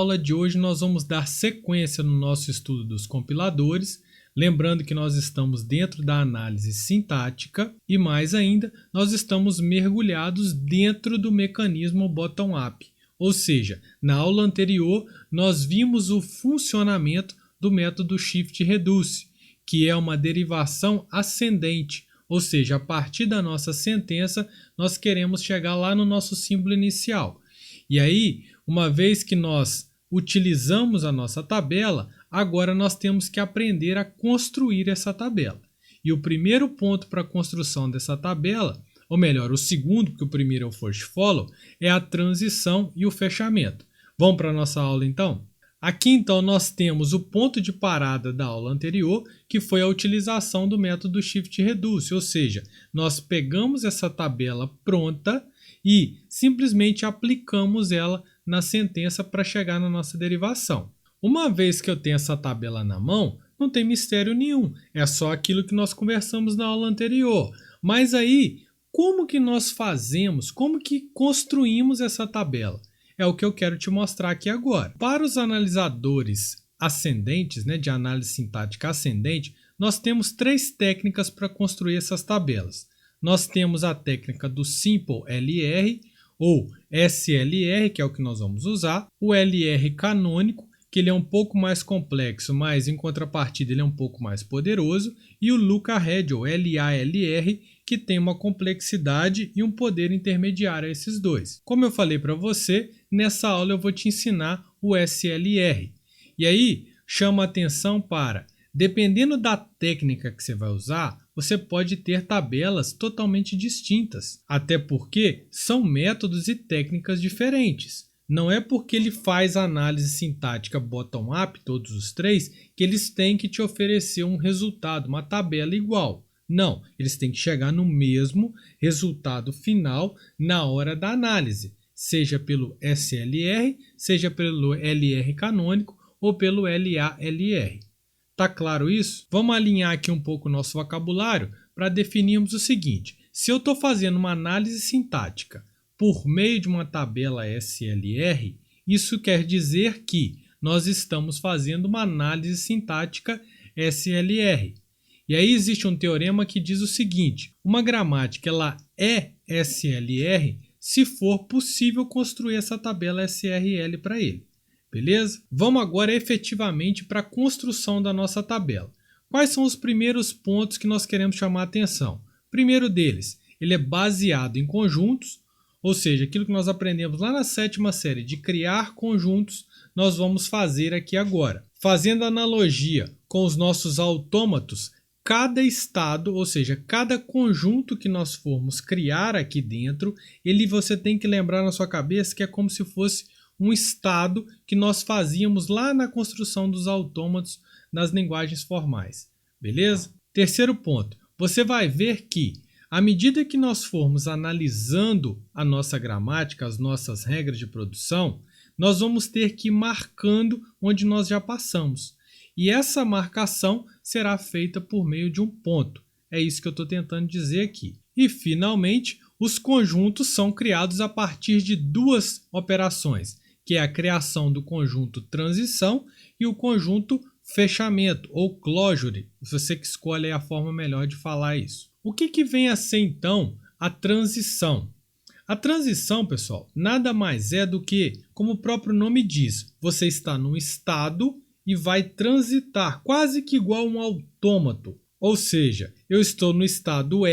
Na aula de hoje nós vamos dar sequência no nosso estudo dos compiladores, lembrando que nós estamos dentro da análise sintática e mais ainda, nós estamos mergulhados dentro do mecanismo bottom-up, ou seja, na aula anterior nós vimos o funcionamento do método shift-reduce, que é uma derivação ascendente, ou seja, a partir da nossa sentença nós queremos chegar lá no nosso símbolo inicial. E aí, uma vez que nós utilizamos a nossa tabela, agora nós temos que aprender a construir essa tabela. E o primeiro ponto para a construção dessa tabela, ou melhor, o segundo, porque o primeiro é o first follow, é a transição e o fechamento. Vamos para a nossa aula então? Aqui então nós temos o ponto de parada da aula anterior, que foi a utilização do método shift-reduce, ou seja, nós pegamos essa tabela pronta e simplesmente aplicamos ela na sentença para chegar na nossa derivação. Uma vez que eu tenho essa tabela na mão, não tem mistério nenhum, é só aquilo que nós conversamos na aula anterior. Mas aí, como que nós fazemos, como que construímos essa tabela? É o que eu quero te mostrar aqui agora. Para os analisadores ascendentes, de análise sintática ascendente, nós temos três técnicas para construir essas tabelas. Nós temos a técnica do Simple LR, ou SLR, que é o que nós vamos usar, o LR canônico, que ele é um pouco mais complexo, mas em contrapartida ele é um pouco mais poderoso, e o Luca-Hed, ou LALR, que tem uma complexidade e um poder intermediário a esses dois. Como eu falei para você, nessa aula eu vou te ensinar o SLR. E aí, chama a atenção para, dependendo da técnica que você vai usar, você pode ter tabelas totalmente distintas, até porque são métodos e técnicas diferentes. Não é porque ele faz análise sintática bottom-up, todos os três, que eles têm que te oferecer um resultado, uma tabela igual. Não, eles têm que chegar no mesmo resultado final na hora da análise, seja pelo SLR, seja pelo LR canônico ou pelo LALR. Tá claro isso? Vamos alinhar aqui um pouco o nosso vocabulário para definirmos o seguinte. Se eu estou fazendo uma análise sintática por meio de uma tabela SLR, isso quer dizer que nós estamos fazendo uma análise sintática SLR. E aí existe um teorema que diz o seguinte: uma gramática ela é SLR se for possível construir essa tabela SRL para ele. Beleza? Vamos agora efetivamente para a construção da nossa tabela. Quais são os primeiros pontos que nós queremos chamar a atenção? Primeiro deles, ele é baseado em conjuntos, ou seja, aquilo que nós aprendemos lá na 7ª série de criar conjuntos, nós vamos fazer aqui agora. Fazendo analogia com os nossos autômatos, cada estado, ou seja, cada conjunto que nós formos criar aqui dentro, você tem que lembrar na sua cabeça que é como se fosse um estado que nós fazíamos lá na construção dos autômatos nas linguagens formais. Beleza? Terceiro ponto, você vai ver que à medida que nós formos analisando a nossa gramática, as nossas regras de produção, nós vamos ter que ir marcando onde nós já passamos. E essa marcação será feita por meio de um ponto. É isso que eu estou tentando dizer aqui. E, finalmente, os conjuntos são criados a partir de duas operações, que é a criação do conjunto transição e o conjunto fechamento, ou closure. Você que escolhe a forma melhor de falar isso. O que vem a ser, então, a transição? A transição, pessoal, nada mais é do que, como o próprio nome diz, você está num estado e vai transitar, quase que igual um autômato. Ou seja, eu estou no estado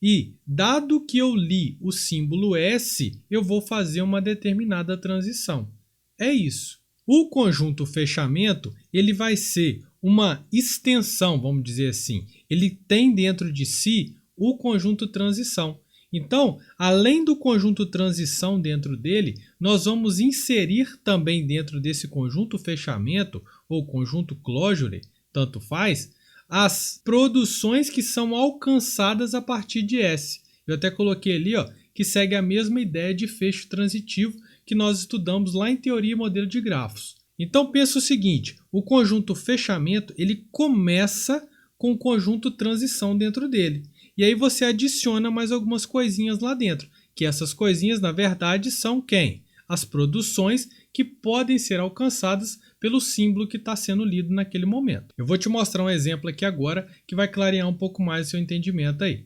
E dado que eu li o símbolo S, eu vou fazer uma determinada transição. É isso. O conjunto fechamento, ele vai ser uma extensão, vamos dizer assim. Ele tem dentro de si o conjunto transição. Então, além do conjunto transição dentro dele, nós vamos inserir também dentro desse conjunto fechamento ou conjunto closure, tanto faz, as produções que são alcançadas a partir de S. Eu até coloquei ali, que segue a mesma ideia de fecho transitivo que nós estudamos lá em teoria e modelo de grafos. Então pensa o seguinte, o conjunto fechamento ele começa com o conjunto transição dentro dele. E aí você adiciona mais algumas coisinhas lá dentro, que essas coisinhas na verdade são quem? As produções que podem ser alcançadas pelo símbolo que está sendo lido naquele momento. Eu vou te mostrar um exemplo aqui agora que vai clarear um pouco mais o seu entendimento aí.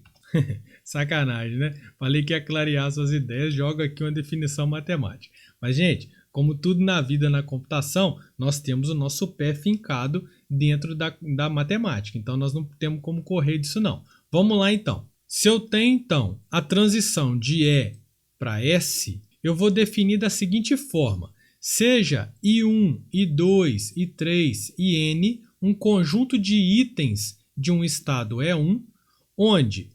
Sacanagem, né? Falei que ia clarear suas ideias, jogo aqui uma definição matemática. Mas, gente, como tudo na vida, na computação, nós temos o nosso pé fincado dentro da matemática. Então, nós não temos como correr disso, não. Vamos lá, então. Se eu tenho, então, a transição de E para S, eu vou definir da seguinte forma. Seja I1, I2, I3 e N um conjunto de itens de um estado E1, onde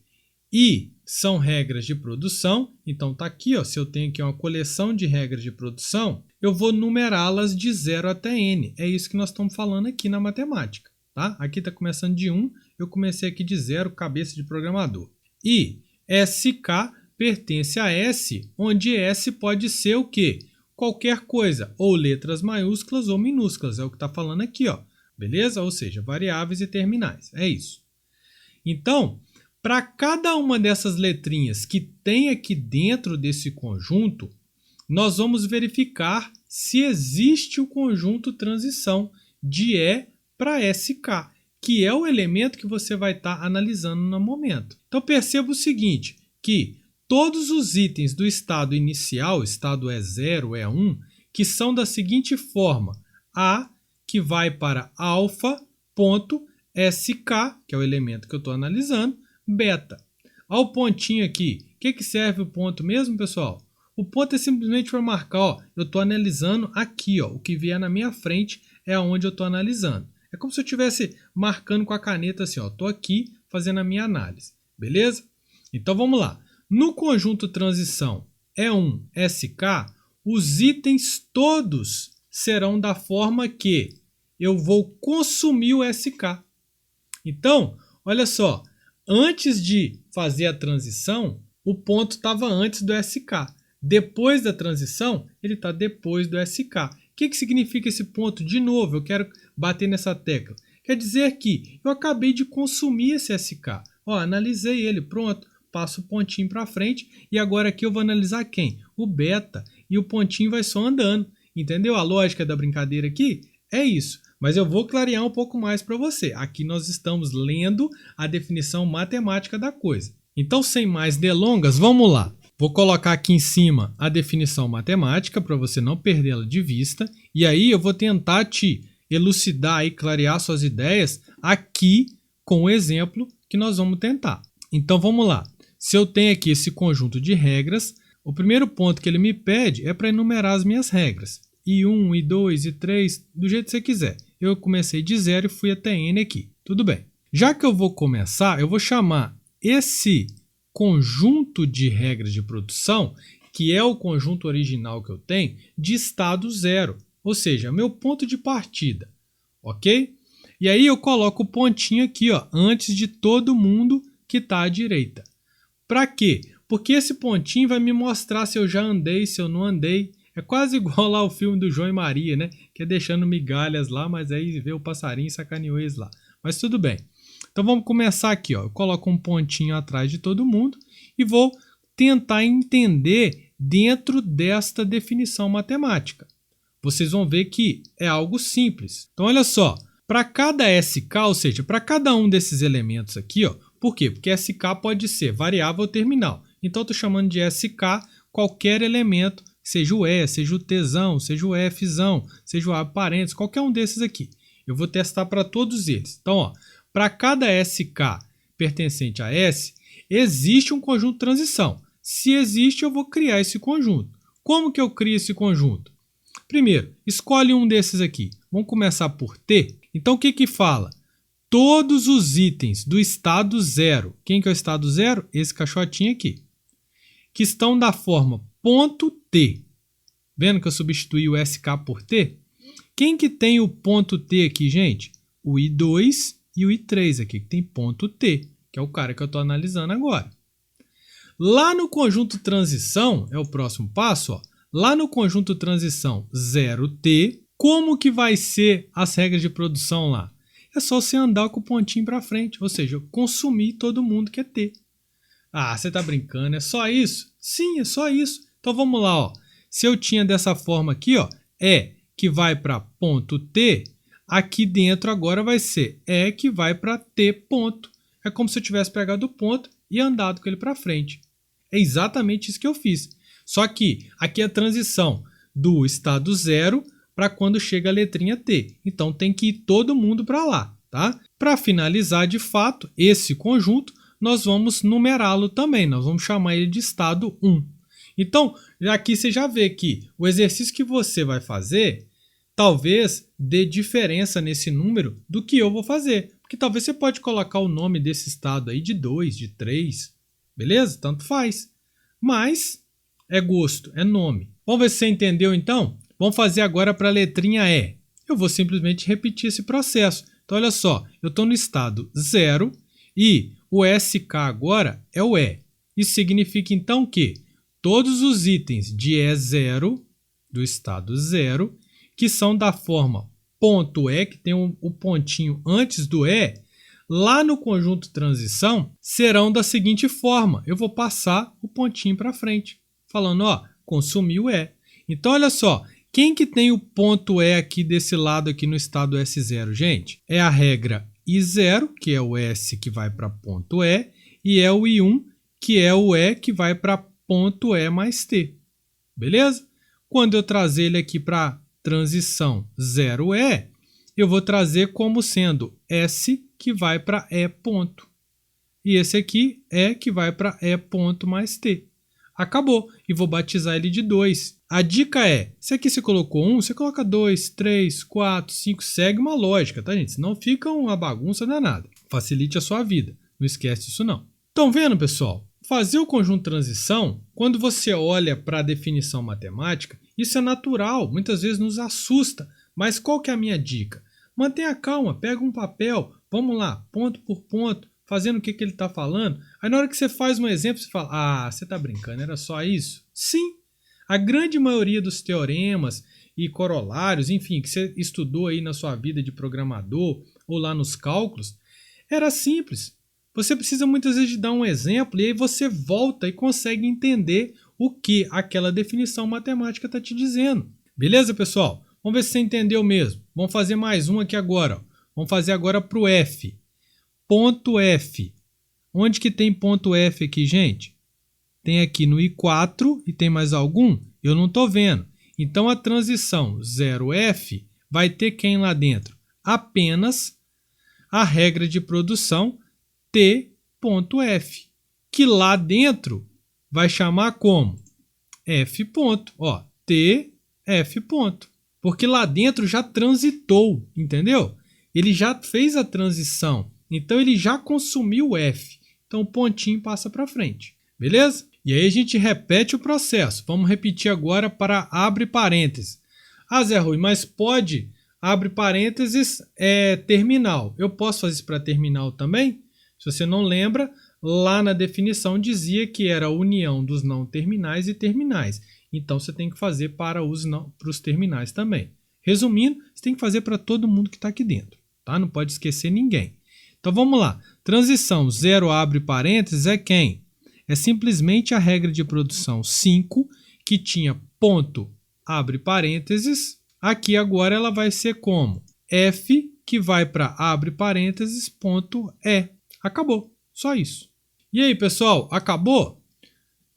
I são regras de produção. Então está aqui, ó, se eu tenho aqui uma coleção de regras de produção, eu vou numerá-las de 0 até N. É isso que nós estamos falando aqui na matemática. Tá? Aqui está começando de 1, eu comecei aqui de 0, cabeça de programador. E SK pertence a S, onde S pode ser o quê? Qualquer coisa, ou letras maiúsculas ou minúsculas, é o que está falando aqui, ó. Beleza? Ou seja, variáveis e terminais, é isso. Então, para cada uma dessas letrinhas que tem aqui dentro desse conjunto, nós vamos verificar se existe o conjunto transição de E para SK, que é o elemento que você vai estar analisando no momento. Então perceba o seguinte, que todos os itens do estado inicial, estado E0, E1, que são da seguinte forma, A, que vai para alfa, ponto, SK, que é o elemento que eu estou analisando, beta. Olha o pontinho aqui. O que serve o ponto mesmo, pessoal? O ponto é simplesmente para marcar, ó, eu estou analisando aqui, ó, o que vier na minha frente é onde eu estou analisando. É como se eu estivesse marcando com a caneta assim, ó, estou aqui fazendo a minha análise, beleza? Então vamos lá. No conjunto transição E1, SK, os itens todos serão da forma que eu vou consumir o SK. Então, olha só, antes de fazer a transição, o ponto estava antes do SK. Depois da transição, ele está depois do SK. O que significa esse ponto? De novo, eu quero bater nessa tecla. Quer dizer que eu acabei de consumir esse SK. Ó, analisei ele, pronto, passo o pontinho para frente e agora aqui eu vou analisar quem? O beta. E o pontinho vai só andando. Entendeu? A lógica da brincadeira aqui é isso. Mas eu vou clarear um pouco mais para você. Aqui nós estamos lendo a definição matemática da coisa. Então, sem mais delongas, vamos lá. Vou colocar aqui em cima a definição matemática para você não perdê-la de vista. E aí eu vou tentar te elucidar e clarear suas ideias aqui com o exemplo que nós vamos tentar. Então vamos lá. Se eu tenho aqui esse conjunto de regras, o primeiro ponto que ele me pede é para enumerar as minhas regras. I1, I2, I3, do jeito que você quiser. Eu comecei de 0 e fui até N aqui. Tudo bem. Já que eu vou começar, eu vou chamar esse conjunto de regras de produção, que é o conjunto original que eu tenho, de estado 0. Ou seja, meu ponto de partida. Ok? E aí eu coloco o pontinho aqui, ó, antes de todo mundo que está à direita. Para quê? Porque esse pontinho vai me mostrar se eu já andei, se eu não andei. É quase igual lá o filme do João e Maria, né? Que é deixando migalhas lá, mas aí vê o passarinho e sacaneou eles lá. Mas tudo bem. Então vamos começar aqui, ó. Eu coloco um pontinho atrás de todo mundo e vou tentar entender dentro desta definição matemática. Vocês vão ver que é algo simples. Então olha só, para cada SK, ou seja, para cada um desses elementos aqui, ó, por quê? Porque SK pode ser variável ou terminal. Então eu estou chamando de SK qualquer elemento, seja o E, seja o Tzão, seja o Fzão, seja o A parênteses, qualquer um desses aqui. Eu vou testar para todos eles. Então, ó, para cada SK pertencente a S, existe um conjunto de transição. Se existe, eu vou criar esse conjunto. Como que eu crio esse conjunto? Primeiro, escolhe um desses aqui. Vamos começar por T. Então, o que que fala? Todos os itens do estado 0. Quem que é o estado 0? Esse caixotinho aqui. Que estão da forma ponto T. Vendo que eu substituí o SK por T? Quem que tem o ponto T aqui, gente? O I2 e o I3 aqui, que tem ponto T, que é o cara que eu estou analisando agora. Lá no conjunto transição, é o próximo passo, ó. Lá no conjunto transição 0T, como que vai ser as regras de produção lá? É só você andar com o pontinho para frente, ou seja, consumir todo mundo que é T. Ah, você tá brincando, é só isso? Sim, é só isso. Então vamos lá, ó. Se eu tinha dessa forma aqui, ó, E que vai para ponto T, aqui dentro agora vai ser E que vai para T ponto. É como se eu tivesse pegado o ponto e andado com ele para frente. É exatamente isso que eu fiz. Só que aqui é a transição do estado 0 para quando chega a letrinha T. Então tem que ir todo mundo para lá, tá? Para finalizar de fato esse conjunto, nós vamos numerá-lo também. Nós vamos chamar ele de estado 1. Então, aqui você já vê que o exercício que você vai fazer talvez dê diferença nesse número do que eu vou fazer. Porque talvez você pode colocar o nome desse estado aí de 2, de 3, beleza? Tanto faz. Mas é gosto, é nome. Vamos ver se você entendeu então? Vamos fazer agora para a letrinha E. Eu vou simplesmente repetir esse processo. Então, olha só, eu estou no estado 0 e o SK agora é o E. Isso significa então que todos os itens de E0, do estado 0, que são da forma ponto E, que tem o pontinho antes do E, lá no conjunto transição, serão da seguinte forma. Eu vou passar o pontinho para frente, falando, ó, consumiu E. Então, olha só, quem que tem o ponto E aqui desse lado aqui no estado S0, gente? É a regra I0, que é o S que vai para ponto E, e é o I1, que é o E que vai para ponto E mais T. Beleza? Quando eu trazer ele aqui para transição 0E, eu vou trazer como sendo S que vai para E ponto. E esse aqui é que vai para E ponto mais T. Acabou. E vou batizar ele de 2. A dica é, se aqui você colocou 1, você coloca 2, 3, 4, 5, segue uma lógica, tá, gente? Senão fica uma bagunça danada. Facilite a sua vida. Não esquece disso, não. Estão vendo, pessoal? Fazer o conjunto transição, quando você olha para a definição matemática, isso é natural, muitas vezes nos assusta. Mas qual que é a minha dica? Mantenha calma, pega um papel, vamos lá, ponto por ponto, fazendo o que ele está falando. Aí na hora que você faz um exemplo, você fala, ah, você está brincando, era só isso? Sim, a grande maioria dos teoremas e corolários, enfim, que você estudou aí na sua vida de programador ou lá nos cálculos, era simples. Você precisa muitas vezes de dar um exemplo e aí você volta e consegue entender o que aquela definição matemática está te dizendo. Beleza, pessoal? Vamos ver se você entendeu mesmo. Vamos fazer mais um aqui agora. Vamos fazer agora para o F. Ponto F. Onde que tem ponto F aqui, gente? Tem aqui no I4 e tem mais algum? Eu não estou vendo. Então, a transição 0F vai ter quem lá dentro? Apenas a regra de produção T.F, que lá dentro vai chamar como? F ponto. Ó, TF ponto. Porque lá dentro já transitou, entendeu? Ele já fez a transição. Então, ele já consumiu o F. Então, o pontinho passa para frente. Beleza? E aí a gente repete o processo. Vamos repetir agora para abre parênteses. Ah, Zé Rui, mas pode, abre parênteses, terminal. Eu posso fazer isso para terminal também? Se você não lembra, lá na definição dizia que era a união dos não terminais e terminais. Então, você tem que fazer para os terminais também. Resumindo, você tem que fazer para todo mundo que está aqui dentro. Tá? Não pode esquecer ninguém. Então, vamos lá. Transição 0 abre parênteses é quem? É simplesmente a regra de produção 5, que tinha ponto abre parênteses. Aqui agora ela vai ser como? F, que vai para abre parênteses, ponto E. Acabou. Só isso. E aí, pessoal, acabou?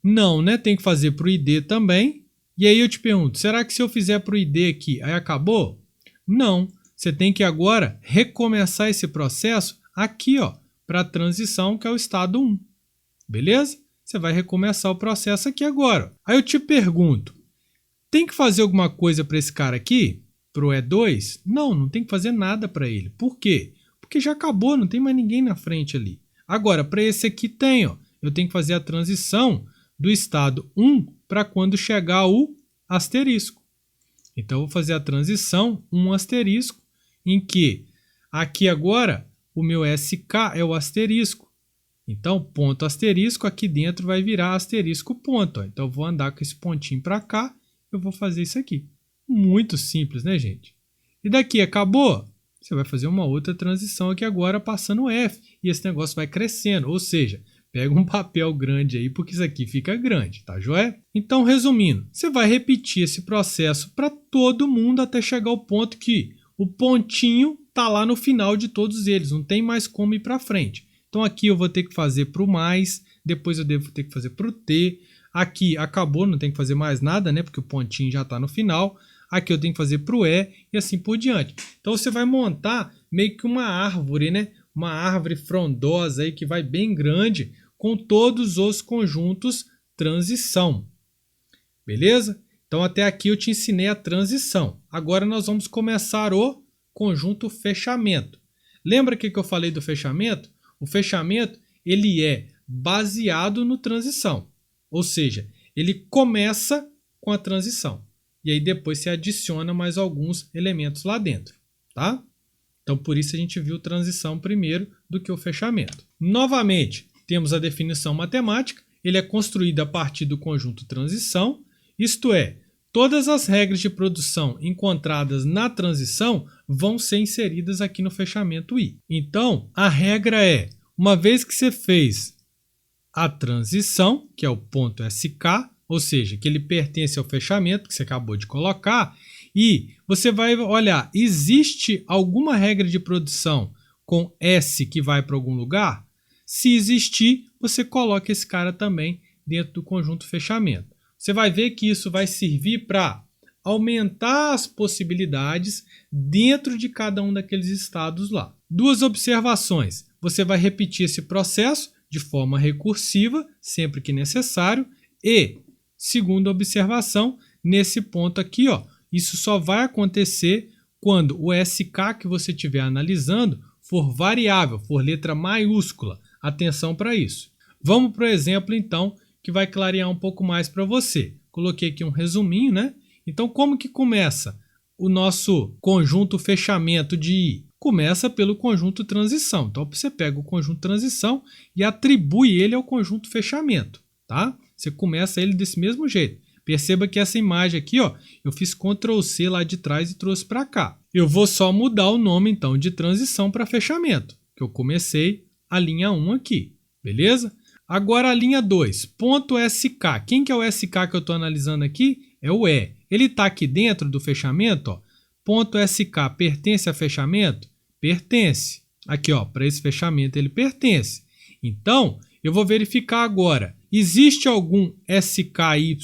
Não, né? Tem que fazer para o ID também. E aí eu te pergunto, será que se eu fizer para o ID aqui, aí acabou? Não. Você tem que agora recomeçar esse processo aqui, ó, para a transição, que é o estado 1. Beleza? Você vai recomeçar o processo aqui agora. Aí eu te pergunto, tem que fazer alguma coisa para esse cara aqui? Para o E2? Não, não tem que fazer nada para ele. Por quê? Porque já acabou, não tem mais ninguém na frente ali. Agora, para esse aqui tem, ó, eu tenho que fazer a transição do estado 1 para quando chegar o asterisco. Então, eu vou fazer a transição 1 asterisco, em que aqui agora o meu SK é o asterisco. Então, ponto asterisco aqui dentro vai virar asterisco ponto. Ó. Então, eu vou andar com esse pontinho para cá, eu vou fazer isso aqui. Muito simples, né, gente? E daqui, acabou? Você vai fazer uma outra transição aqui agora passando F. E esse negócio vai crescendo. Ou seja, pega um papel grande aí, porque isso aqui fica grande, tá joia? Então, resumindo, você vai repetir esse processo para todo mundo até chegar ao ponto que o pontinho está lá no final de todos eles, não tem mais como ir para frente. Então aqui eu vou ter que fazer para o mais, depois eu devo ter que fazer para o t. Aqui acabou, não tem que fazer mais nada, né? Porque o pontinho já está no final. Aqui eu tenho que fazer para o e e assim por diante. Então você vai montar meio que uma árvore, né? Uma árvore frondosa aí que vai bem grande com todos os conjuntos transição. Beleza? Então até aqui eu te ensinei a transição. Agora nós vamos começar o conjunto fechamento. Lembra que eu falei do fechamento? O fechamento ele é baseado no transição. Ou seja, ele começa com a transição. E aí depois você adiciona mais alguns elementos lá dentro. Tá? Então por isso a gente viu transição primeiro do que o fechamento. Novamente, temos a definição matemática. Ele é construído a partir do conjunto transição. Isto é, todas as regras de produção encontradas na transição vão ser inseridas aqui no fechamento I. Então, a regra é, uma vez que você fez a transição, que é o ponto SK, ou seja, que ele pertence ao fechamento que você acabou de colocar, e você vai olhar, existe alguma regra de produção com S que vai para algum lugar? Se existir, você coloca esse cara também dentro do conjunto fechamento. Você vai ver que isso vai servir para aumentar as possibilidades dentro de cada um daqueles estados lá. Duas observações. Você vai repetir esse processo de forma recursiva, sempre que necessário. E, segunda observação, nesse ponto aqui, ó, isso só vai acontecer quando o SK que você estiver analisando for variável, for letra maiúscula. Atenção para isso. Vamos para o exemplo, então, que vai clarear um pouco mais para você. Coloquei aqui um resuminho, né? Então, como que começa o nosso conjunto fechamento de I? Começa pelo conjunto transição. Então, você pega o conjunto transição e atribui ele ao conjunto fechamento, tá? Você começa ele desse mesmo jeito. Perceba que essa imagem aqui, ó, eu fiz Ctrl C lá de trás e trouxe para cá. Eu vou só mudar o nome, então, de transição para fechamento, que eu comecei a linha 1 aqui, beleza? Agora a linha 2, ponto SK. Quem que é o SK que eu estou analisando aqui? É o E. Ele está aqui dentro do fechamento, ó. Ponto SK pertence a fechamento? Pertence. Aqui, ó, para esse fechamento ele pertence. Então, eu vou verificar agora. Existe algum SKY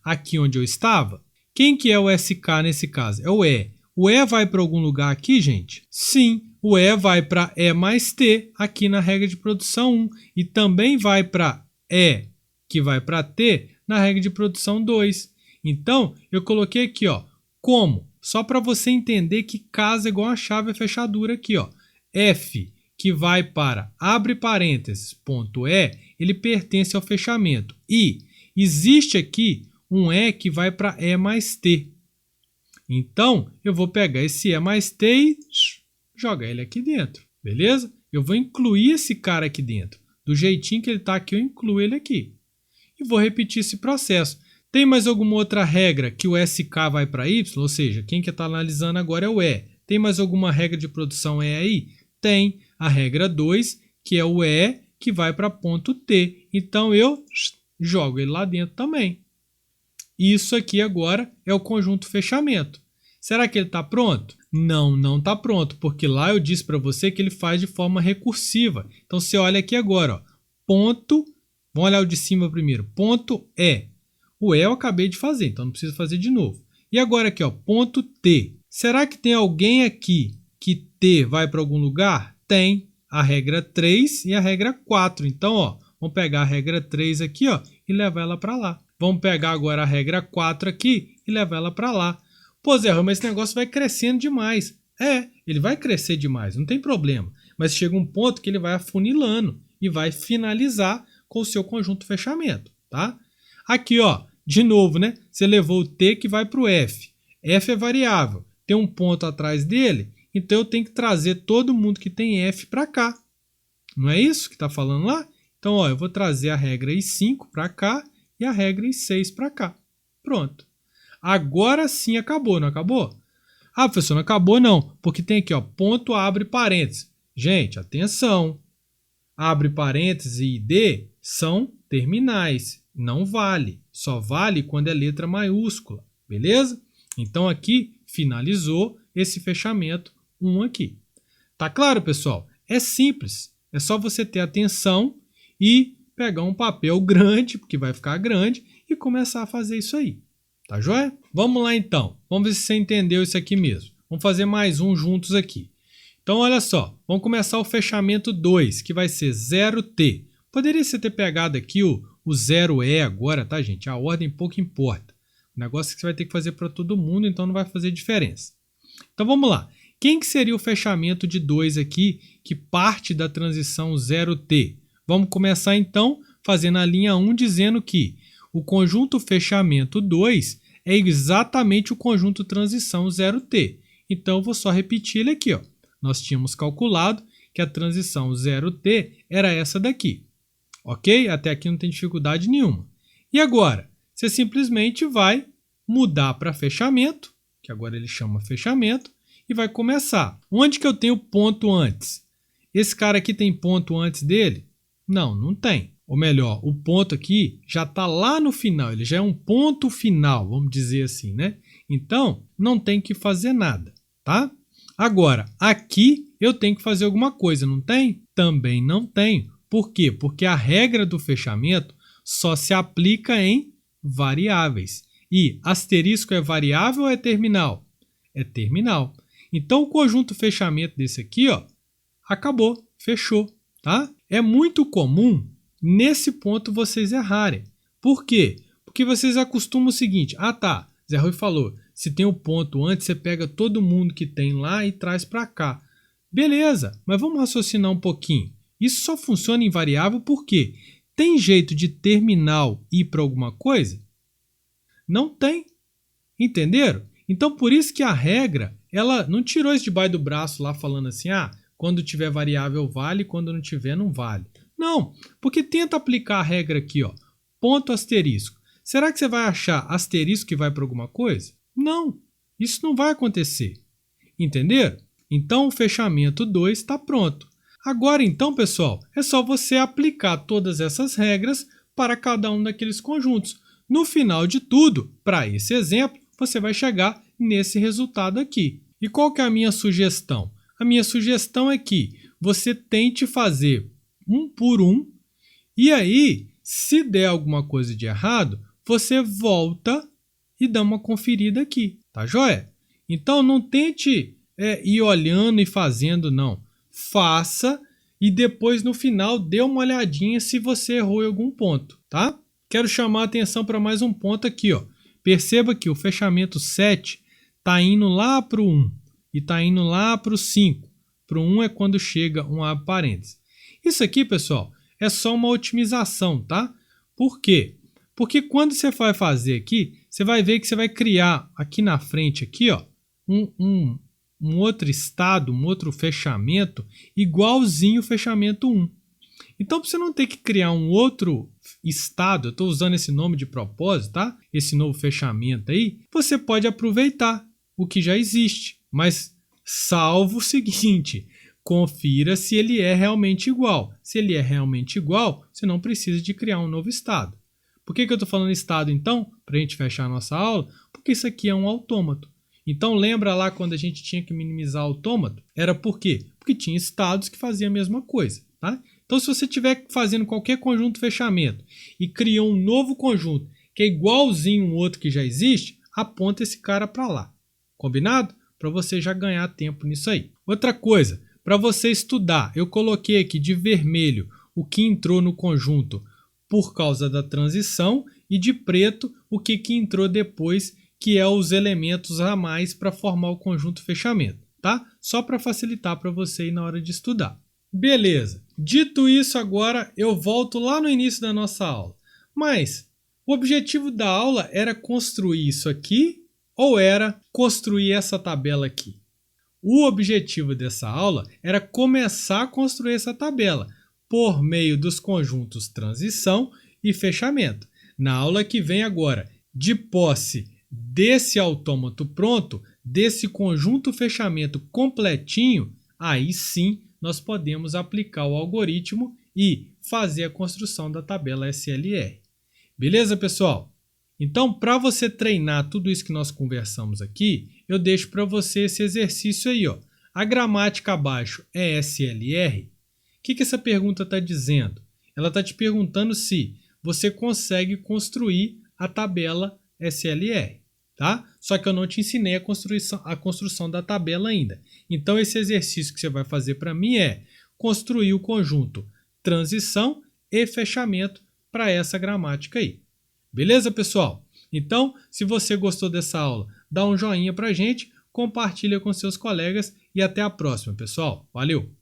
aqui onde eu estava? Quem que é o SK nesse caso? É o E. O E vai para algum lugar aqui, gente? Sim, o E vai para E mais T aqui na regra de produção 1. E também vai para E, que vai para T, na regra de produção 2. Então, eu coloquei aqui, ó, como? Só para você entender que casa igual a chave fechadura aqui, ó. F, que vai para, abre parênteses, ponto E, ele pertence ao fechamento. E existe aqui um E que vai para E mais T. Então, eu vou pegar esse E mais T e jogar ele aqui dentro, beleza? Eu vou incluir esse cara aqui dentro. Do jeitinho que ele está aqui, eu incluo ele aqui. E vou repetir esse processo. Tem mais alguma outra regra que o SK vai para Y? Ou seja, quem que está analisando agora é o E. Tem mais alguma regra de produção E aí? Tem a regra 2, que é o E que vai para ponto T. Então eu jogo ele lá dentro também. Isso aqui agora é o conjunto fechamento. Será que ele está pronto? Não, não está pronto, porque lá eu disse para você que ele faz de forma recursiva. Então você olha aqui agora, ó, ponto, vamos olhar o de cima primeiro, ponto E. O E eu acabei de fazer, então não precisa fazer de novo. E agora aqui, ó, ponto T. Será que tem alguém aqui que T vai para algum lugar? Tem a regra 3 e a regra 4. Então, ó, vamos pegar a regra 3 aqui, ó, e levar ela para lá. Vamos pegar agora a regra 4 aqui e levar ela para lá. Pô, Zé, mas esse negócio vai crescendo demais. É, ele vai crescer demais, não tem problema. Mas chega um ponto que ele vai afunilando e vai finalizar com o seu conjunto fechamento, tá? Aqui, ó, de novo, né? Você levou o T que vai para o F. F é variável, tem um ponto atrás dele, então eu tenho que trazer todo mundo que tem F para cá. Não é isso que está falando lá? Então, ó, eu vou trazer a regra I5 para cá e a regra I6 para cá. Pronto. Agora sim acabou, não acabou? Ah, professor, não acabou não, porque tem aqui, ó, ponto, abre parênteses. Gente, atenção. Abre parênteses e ID são terminais. Não vale. Só vale quando é letra maiúscula. Beleza? Então aqui finalizou esse fechamento 1 aqui. Tá claro, pessoal? É simples. É só você ter atenção e pegar um papel grande, porque vai ficar grande, e começar a fazer isso aí. Tá joia? Vamos lá então. Vamos ver se você entendeu isso aqui mesmo. Vamos fazer mais um juntos aqui. Então olha só, vamos começar o fechamento 2, que vai ser 0T. Poderia você ter pegado aqui o 0E agora, tá, gente? A ordem pouco importa. O negócio é que você vai ter que fazer para todo mundo, então não vai fazer diferença. Então vamos lá. Quem que seria o fechamento de 2 aqui, que parte da transição 0T? Vamos começar então fazendo a linha 1, dizendo que o conjunto fechamento 2 é exatamente o conjunto transição 0T. Então eu vou só repetir ele aqui, ó. Nós tínhamos calculado que a transição 0T era essa daqui. Ok? Até aqui não tem dificuldade nenhuma. E agora? Você simplesmente vai mudar para fechamento, que agora ele chama fechamento, e vai começar. Onde que eu tenho ponto antes? Esse cara aqui tem ponto antes dele? Não, não tem. Ou melhor, o ponto aqui já está lá no final, ele já é um ponto final, vamos dizer assim, né? Então, não tem que fazer nada, tá? Agora, aqui eu tenho que fazer alguma coisa, não tem? Também não tenho. Por quê? Porque a regra do fechamento só se aplica em variáveis. E asterisco é variável ou é terminal? É terminal. Então, o conjunto fechamento desse aqui, ó, acabou, fechou, tá? É muito comum nesse ponto vocês errarem. Por quê? Porque vocês acostumam o seguinte, tá, Zé Rui falou, se tem o ponto antes, você pega todo mundo que tem lá e traz para cá. Beleza, mas vamos raciocinar um pouquinho. Isso só funciona em variável porque tem jeito de terminal ir para alguma coisa? Não tem. Entenderam? Então, por isso que a regra, ela não tirou isso debaixo do braço lá falando assim, quando tiver variável vale, quando não tiver não vale. Não, porque tenta aplicar a regra aqui, ó, ponto asterisco. Será que você vai achar asterisco que vai para alguma coisa? Não, isso não vai acontecer. Entenderam? Então, o fechamento 2 está pronto. Agora, então, pessoal, é só você aplicar todas essas regras para cada um daqueles conjuntos. No final de tudo, para esse exemplo, você vai chegar nesse resultado aqui. E qual que é a minha sugestão? A minha sugestão é que você tente fazer um por um e aí, se der alguma coisa de errado, você volta e dá uma conferida aqui, tá joia? Então não tente ir olhando e fazendo, não. Faça e depois no final dê uma olhadinha se você errou em algum ponto, tá? Quero chamar a atenção para mais um ponto aqui, ó. Perceba que o fechamento 7 está indo lá para o 1 e está indo lá para o 5. Para o 1 é quando chega um abre parênteses. Isso aqui, pessoal, é só uma otimização, tá? Por quê? Porque quando você vai fazer aqui, você vai ver que você vai criar aqui na frente, aqui, ó, um outro estado, um outro fechamento igualzinho o fechamento 1. Então, para você não ter que criar um outro estado, eu estou usando esse nome de propósito, tá? Esse novo fechamento aí, você pode aproveitar o que já existe, mas salvo o seguinte, confira se ele é realmente igual. Se ele é realmente igual, você não precisa de criar um novo estado. Por que eu estou falando estado, então? Para a gente fechar a nossa aula? Porque isso aqui é um autômato. Então, lembra lá quando a gente tinha que minimizar autômato? Era por quê? Porque tinha estados que faziam a mesma coisa, tá? Então, se você estiver fazendo qualquer conjunto fechamento e criou um novo conjunto que é igualzinho um outro que já existe, aponta esse cara para lá. Combinado? Para você já ganhar tempo nisso aí. Outra coisa, para você estudar, eu coloquei aqui de vermelho o que entrou no conjunto por causa da transição e de preto o que entrou depois, que é os elementos a mais para formar o conjunto fechamento, tá? Só para facilitar para você aí na hora de estudar. Beleza, dito isso agora eu volto lá no início da nossa aula. Mas o objetivo da aula era construir isso aqui ou era construir essa tabela aqui? O objetivo dessa aula era começar a construir essa tabela por meio dos conjuntos transição e fechamento. Na aula que vem agora, de posse desse autômato pronto, desse conjunto fechamento completinho, aí sim nós podemos aplicar o algoritmo e fazer a construção da tabela SLR. Beleza, pessoal? Então, para você treinar tudo isso que nós conversamos aqui, eu deixo para você esse exercício aí, ó. A gramática abaixo é SLR? O que essa pergunta está dizendo? Ela está te perguntando se você consegue construir a tabela SLR, tá? Só que eu não te ensinei a construção da tabela ainda. Então, esse exercício que você vai fazer para mim é construir o conjunto transição e fechamento para essa gramática aí. Beleza, pessoal? Então, se você gostou dessa aula, dá um joinha pra gente, compartilha com seus colegas e até a próxima, pessoal. Valeu!